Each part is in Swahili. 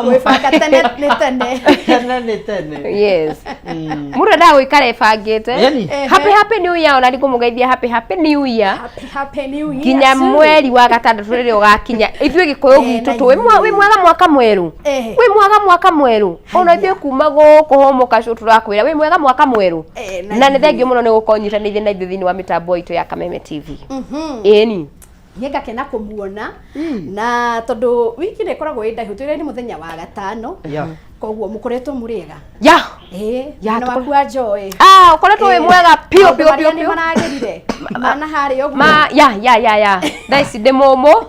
Wefaka tene. Yes. Murada gwikara ebangite. Happy new year ona ndikumugeithia happy new year. Happy new year. Ginya mweri wa gatandatu riri ugakinya. Ithuĩ Gĩkũyũ gitu tu. Wĩ mwega mwaka mweru. Wĩ mwega mwaka mweru. Ona ithuĩ kuma gũkũ homoka cu turakwĩra wĩ mwega mwaka mweru. Na nĩ thengio mũno nĩ gũkonyitanĩithia na ithuĩ thĩinĩ wa mĩtambo itũ ya Kameme TV. Ĩni. Niega kena kumuona na tondu wiki nä koragwo ĩndaihu twĩre nĩ mũthenya wa gatano koguo mũkoretwo mũrĩega na wakua Joy ũkoretwo wĩ mwega pio nĩ maragerire mana harĩ ũguo ya thaici ndĩ mũmũ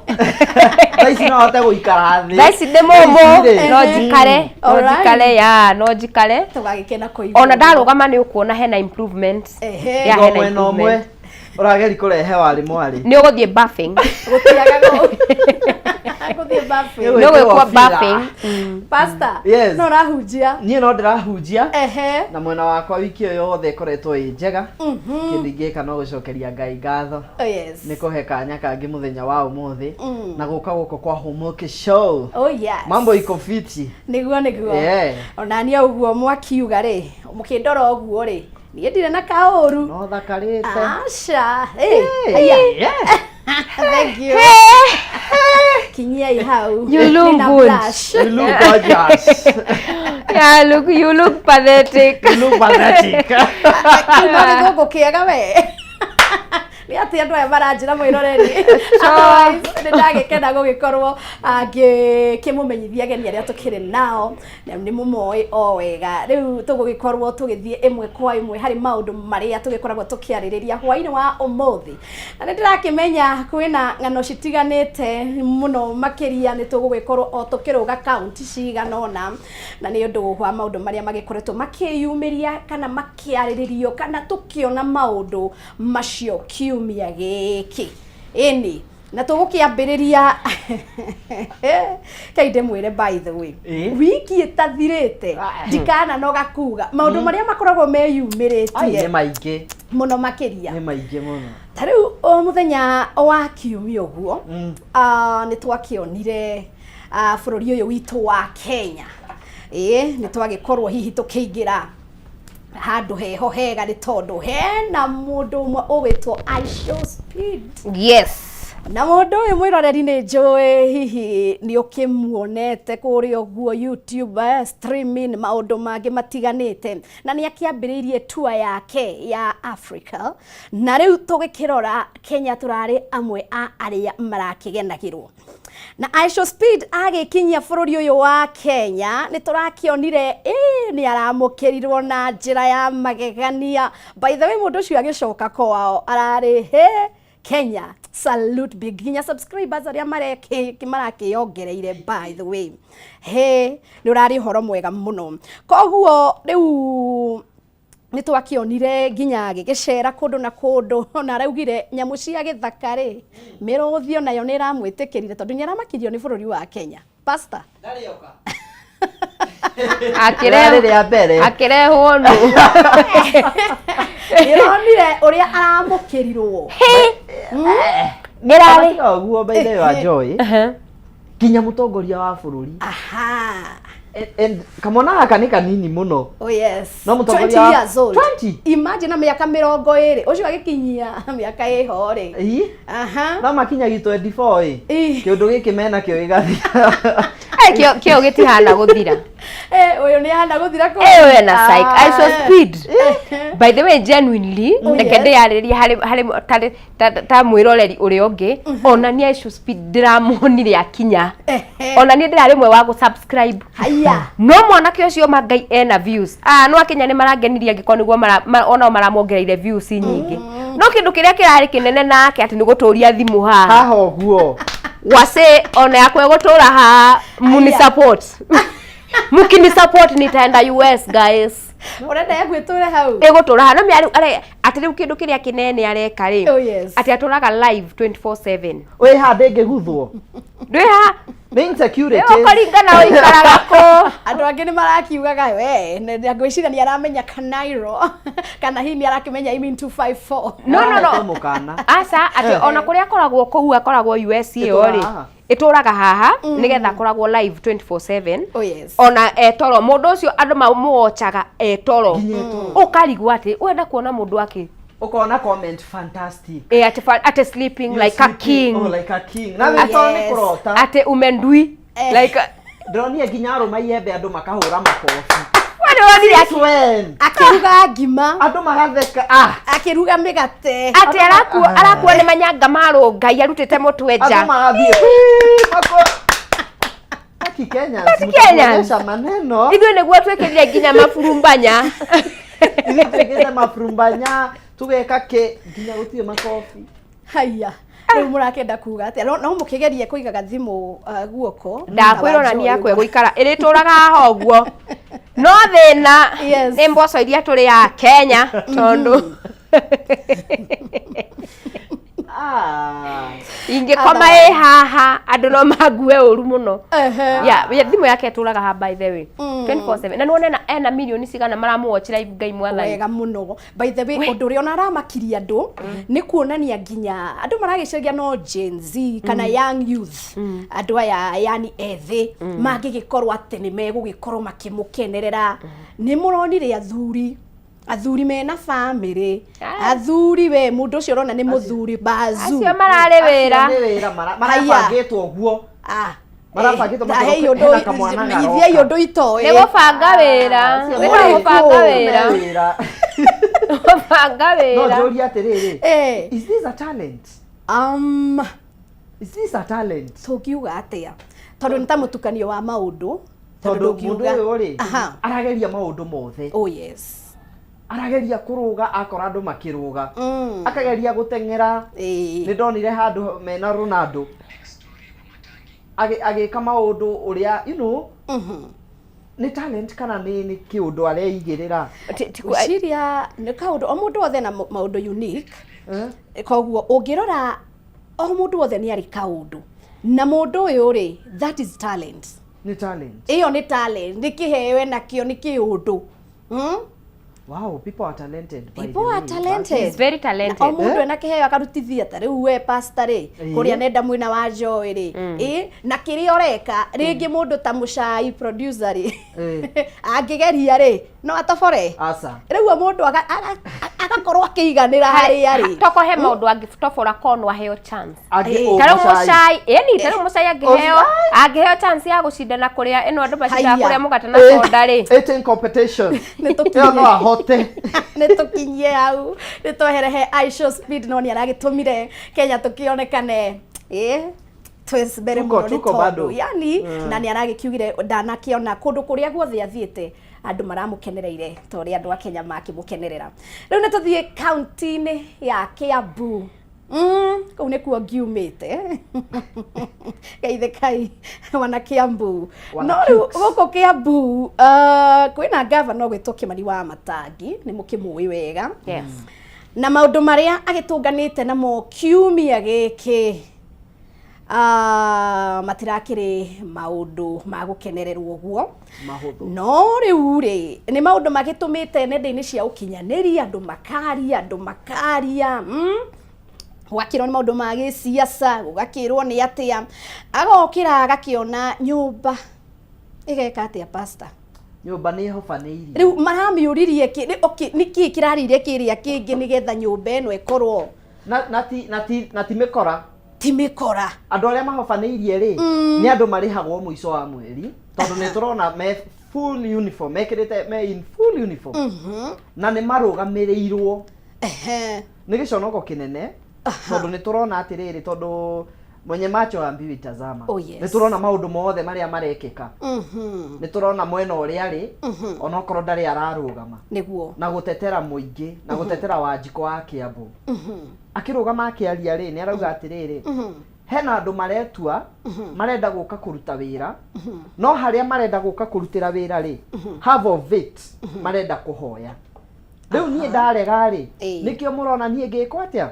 thaici no hote gũikara thĩ thaici ndĩ mũmũ no njikare tũgagĩkena kũigua ona ndarũgama nĩ ũkuona hena improvement ya hena improvement urageri kurehe wari mwari ni uguthie buffing gutiaga guthie buffing no gwikwa buffing pastor no rahunjia nie no ndirahunjia na mwena wakwa wiki yo yothe koretwo njega kindigika no gucokeria Ngai ngatho ni kuhe kanya kangi muthenya wa umuthi na guka guko kwa homework show mambo iko fiti niguo ona ni uguo mwakiuga ri mukindora uguo ri niĩ ndirĩ na kaũru no thakarĩte aca thank you kinyia hau you look good you look gorgeous you look pathetic no gũkũ kĩega we ni ati andu aya maranjira mwiroreri ni ndagikena gugikorwo kimumenyithia ageni aria tukiri nao na ni mumoi o wega riu tugugikorwo tugithie imwe kwa imwe hari maundu maria tugikoragwo tukiaririria hwaini wa umuthi na ndirakimenya kwina ng'ano citiganite muno makiria ni tugugikorwo o tukiruga county ciganona na ni undu wa maundu maria magikoretwo makiyumiria kana makiariririo kana tukiona maundu macio kiumia giki ini na tugukiambiriria kaide mwire by the way wiki itathirite ndikana no gakuga maundu maria makoragwo meyumiritie ni maingi muno makiria ni maingi muno tariu o muthenya wa kiumia uguo ni twakionire bururi uyu witu wa Kenya ni twagikorwo hihi tukiingira handu heho hega ni tondu hena mundu umwe ugwitwo IShowSpeed na mundu uyu mwiroreri ni njui hihi ni ukimuonete kuri oguo YouTube streaming maundu mangi matiganite na ni akiambiririe tour yake ya Africa na riu tugikirora Kenya turari amwe a aria marakigenagirwo na IShowSpeed agikinyia bururi uyu wa Kenya ni turakionire ni aramukirirwo na njira ya magegania by the way mundu ucio agicoka kwao arari Kenya salute big ginya subscribers aria marakiongereire by the way ni urari horo mwega muno koguo riu ni twakionire ginya gigicera kundu na kundu na raugire nyamu cia githakari miruthio nayo ni ramwitikirire tondu nyaramakirio ni bururi wa Kenya pastor ndarioka akirehwo no ironire uria aramukirirwo ngerari oguo by the way Joy kinya mutongoria wa bururi kamona gaka ni kanini muno no mutongoria 20 years old 20 imagine miaka 20 ucio agikinyia miaka iho ri no makinya 24 kiundu giki mena kio igathi kio gitihana guthira uyu ni hana guthira ko we na psych IShowSpeed by the way genuinely ndekende yarĩria hari ta mwiroreri uri ungi ona ni IShowSpeed ndiramuonire akinya ona ni ndirari mwe wa gusubscribe no mwanake ucio mangai ena views no akinya ni marangeniria ngiko niguo ona maramongereire views nyingi no kindu kiria kirari kinene nake ati ni guturia thimu haha uguo wase ona yakwe gutura ha muni support mukini support nitaenda US guys urenda yagwiture hau egutura ha no miari ati riu kindu kiria kinene areka ri ati aturaga live 24/7 we ha ndenge guthwo ndwi ha Nĩ insecurity. Ũkaringana ũikaraga kũ. Andũ angĩ nĩ marakiugaga we ngwĩciria nĩ aramenya Kanairo kana hihi nĩ arakĩmenya I mean 254. No. Aca atĩ ona kũrĩa akoragwo kũu akoragwo USA rĩ. Itũraga haha nigetha akoragwo live 24/7. Oh yes. Ona etoro mũndũ ũcio andũ mamuochaga etoro. Ũkarigwa atĩ wenda kuona mũndũ wake. Ukona comment fantastic. Ate sleeping like a king. Oh, like a king. Na nĩ kurota. Ate umendui like Dronia nginya arũma iembe andũ makahũra makofi. Akiruga ngima. Andũ magatheka. Akiruga mĩgate. Ate arakuo nĩ manyanga maro Ngai arutĩte mũtwe nja. Andũ magathiĩ. Kenya. Maneno. Ithuĩ nĩguo twĩkĩrire nginya mafurumbanya. Ithuĩ twĩkĩrire mafurumbanya. Tugeka ke nginya gũtirĩ makofi. Haya. Rĩu mũrakenda kuga atĩa no mũkĩgerie kũigaga thimũ guoko. Ndakwĩrwo na niĩ yakwe gũikara ĩrĩtũraga haha ũguo. No thĩna nĩ mboco iria tũrĩ ya Kenya tondũ ingĩkoma haha andũ no mague ũru mũno. Thimũ yake ĩtũraga ha by the way 24/7 na nĩwona ena milioni cigana maramuwatch live Ngai mwathani. Wega mũno. By the way ũndũ ũrĩa ona aramakiria andũ nĩ kuonania nginya andũ maragĩcaria no Gen Z kana young youth andũ aya yani ethĩ mangĩgĩkorwo atĩ nĩ megũgĩkorwo makĩmũkenerera. Nĩ mũronire athuri mena family, athuri we mundu ucio rona ni muthuri bazu acio mararĩ wĩra marabangĩtwo ũguo marabangĩtwo makĩhena kamwana ngaro ithia yundu itoe nĩ gũbanga wĩra gũbanga wĩra no jũria atĩrĩrĩ is this a talent tũngiuga atĩa tondũ nĩ ta mũtukanio wa maũndũ tondũ mũndũ ũyũ rĩ arageria maũndũ mothe. Oh yes. Arageria kuruga akora andu makiruga akageria gutengera ni ndonire handu mena Ronaldo agika maundu uria you know ni talent kana ni kiundu areigirira ciria ni kaundu o mundu othe na maundu unique koguo ungirora o mundu othe ni ari kaundu na mundu uyu ri that is talent. Ni talent iyo ni talent ni kihewe nakio ni kiundu. Wow, people are talented. People are talented. He's very talented. O mundu ena kiheo akarutithia ta riu we pastor ri kuria nenda mwina wa Joy ri na kiri oreka ringi mundu ta mucai producer ri angigeria ri no atobore asa riu mundu agakorwo akiiganira haria ri tokohe maundu angitobora kono aheo chance taro mucai taro mucai angiheo chance ya gucindana kuria eno andu macinda kuria mugata na soda ri eating competition no nitukinyie hau nitweherehe IShowSpeed no ni aragitumire Kenya tukionekane twesbere muno ni tondu yani na ni aragikiugire ndanakiona kundu kuria guothe athiete andu maramukenereire tori andu a Kenya makimukenerera. Riu nituthie county-ini ya Kiambu kau nikuo ngiumite geithe kai wana Kiambu no guko Kiambu kwina governor gwitwo Kimani wa Matangi ni mukimui wega na maundu maria agitunganite namo kiumia giki matirakiri maundu magukenererwo uguo no riu ri ni maundu magitumite nenda-ini cia ukinyaniria andu makaria wakirwo ni maundu ma giciaca gugakirwo ni atia agokira agakiona nyumba igeka atia pastor nyumba ni hofanĩirie riu maramiuririe niki kirarire kiria kingi nigetha nyumba eno ikorwo na ti mikora timikora andu aria mahofanĩirie ri ni andu marihagwo muico wa mweri tondu ni turona me full uniform mekirite me in full uniform na ni marugamirirwo ni giconoko kinene tondu ni turona atiriri tondu mwenye macho ambiwi tazama ni turona maundu mothe maria marekeka ni turona mwena uria ri ona okoro ndari ararugama niguo na gutetera muingi na gutetera Wanjiko wa Kiambu akirugama akiaria ri ni arauga atiriri hena andu maretua marenda guka kuruta wira no haria marenda guka kurutira wira ri half of it marenda kuhoya riu nie ndarega ri nikio murona nie ngiko atia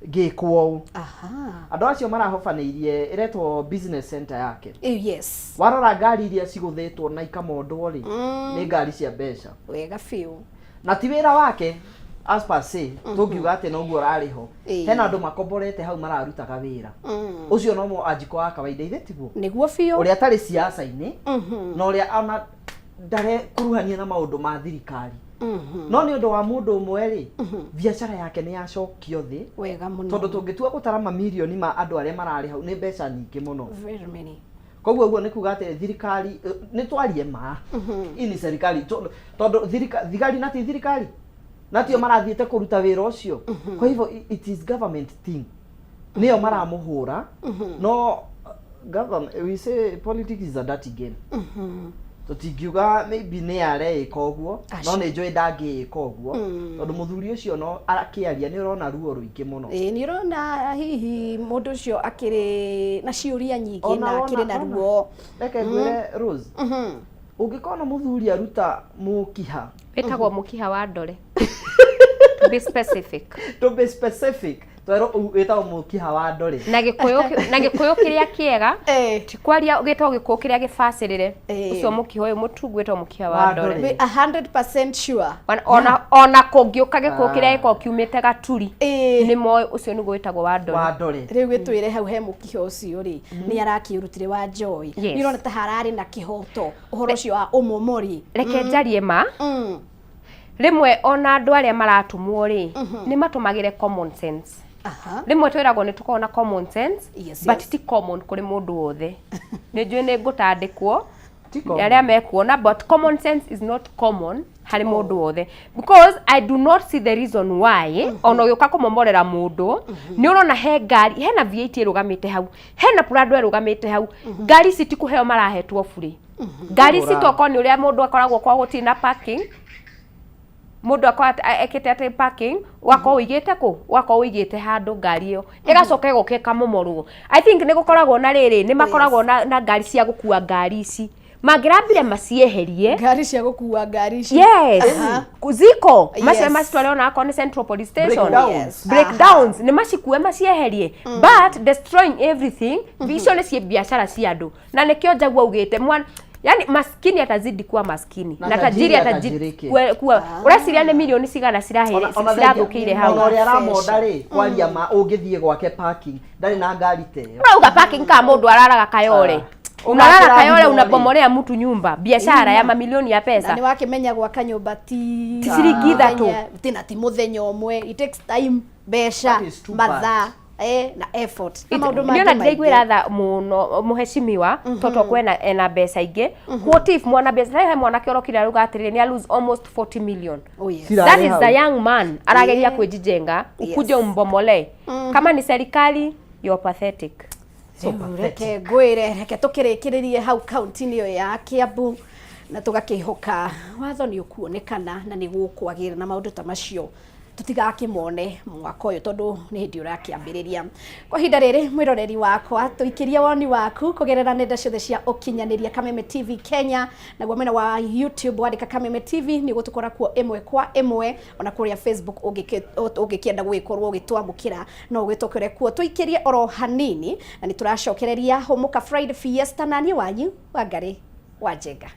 gikwo aha andu acio marahobanĩirie iretwo business center yake yes warora ngari iria cigũthĩtwo na ikamondwo ri nĩ ngari cia mbeca wega fiu na ti wĩra wake as per se tungiuga atĩ noguo rariho hena andu makomborete hau mararutaga wĩra ucio no anjiko wa kawaida ithe tiguo niguo fiu uria tari siasa-inĩ na uria ona ndare kuruhania na maundu ma thirikari no ni undu wa mundu umwe ri biacara yake ni yacokio thi wega muno tondu tungitua gutara mamilioni ma andu aria marari hau ni mbeca nyingĩ muno very many koguo guo ni kuga atĩ thirikari ni twarie ma ini serikali tondu thigari na ti thirikari natio marathiĩte kuruta wĩra ũcio kwa hivyo it is government thing nio maramuhura no government we say politics is a dirty game tutingiuga maybe nĩ areĩka ũguo no nĩ njũĩ ndangĩĩka ũguo tondũ mũthuri ũcio no akĩaria nĩ ũrona ruo rũingĩ mũno nĩ ũrona hihi mũndũ ũcio akĩrĩ na ciũria nyingĩ na akĩrĩ na ruo reke ngwĩre Rose ũngĩkona mũthuri aruta mũkiha wĩtagwo mũkiha wa ndore to be specific twero wĩtagwo mũkiha wa ndore na gĩkũyũ kĩrĩa kĩega ti kwaria gĩtagwo gĩkũyũ kĩrĩa gĩbacĩrĩre ũcio mũkiha ũyũ mũtungu wĩtagwo mũkiha wa ndore 100% sure ona kũngĩũka gĩkũyũ kĩrĩa gĩkoragwo kiumĩte gaturi nĩ moĩ ũcio nĩguo wĩtagwo wa ndore rĩu gĩtwĩre hau he mũkiha ũcio rĩ nĩ arakĩrutire wa Joy nĩ ũrona ta hararĩ na kĩhoto ũhoro ũcio wa ũmomori reke njarie ma rimwe ona andu aria maratumwo ri ni matumagire common sense rimwe twiragwo ni tukorwo na common sense but ti common kuri mundu wothe ni njui ni ngutandikwo aria mekuona but common sense is not common hari mundu wothe because I do not see the reason why ona ugiuka kumomorera mundu ni urona he ngari hena V8 rugamite hau hena Prado rugamite hau ngari citikuheo marahetwo free ngari citoko ni uria mundu akoragwo kwa gutina parking mundu akwa ekete ate parking wako uigite ku wako uigite handu ngari iyo igacoka igukeka momorwo I think ni gukoragwo na riri ni makoragwo na ngari cia gukua ngari ici mangirambire macieherie ngari cia gukua ngari ici yes kuziko macitware ona akoni Central Police Station breakdowns ni macikue macieherie but destroying everything vicio ni cie biashara cia andu na nikio njagua ugite mwana yani maskini atazidi kuwa maskini na tajiri atazidi kuwa urasiria ni milioni cigana cirathukire hau ona ria ramonda ri kwaria ma ungithie gwake parking ndari na ngari te urauga parking ka mundu araraga kayore unalala kayole unabomorea mtu nyumba biashara ya mamilioni ya pesa na ni wakimenya gwaka nyumba ti shilingi ithatu tina ti muthenya umwe it takes time besha mathaa na effort niona ndigwira tha muno muheshimiwa toto kwena ena mbeca ingi what if mwana mbeca he mwana kiorokira ruga atirire ni lose almost 40 million that is the young man arageria kwejijenga ukuje umbomole kama ni serikali you're pathetic reke ngwire reke tukirikiririe hau county-inĩ iyo ya Kiambu na tugakihoka watho ni ukuonekana na ni gukwagira na maundu ta macio tutigakimone mwaka uyu tondu ni hindi urakiambiriria kwa hinda riri mwiroreri wakwa tuikiria woni waku kugerera nenda ciothe cia ukinyaniria Kameme TV Kenya na gwamena wa YouTube wandika Kameme TV ni gutukora kuo imwe kwa imwe ona kuria Facebook ugikienda gwikorwo ugitwamukira no ugitokere kuo tuikirie oro hanini na ni turacokereria humuka Friday Fiesta nani wanyu Wangari Wanjenga.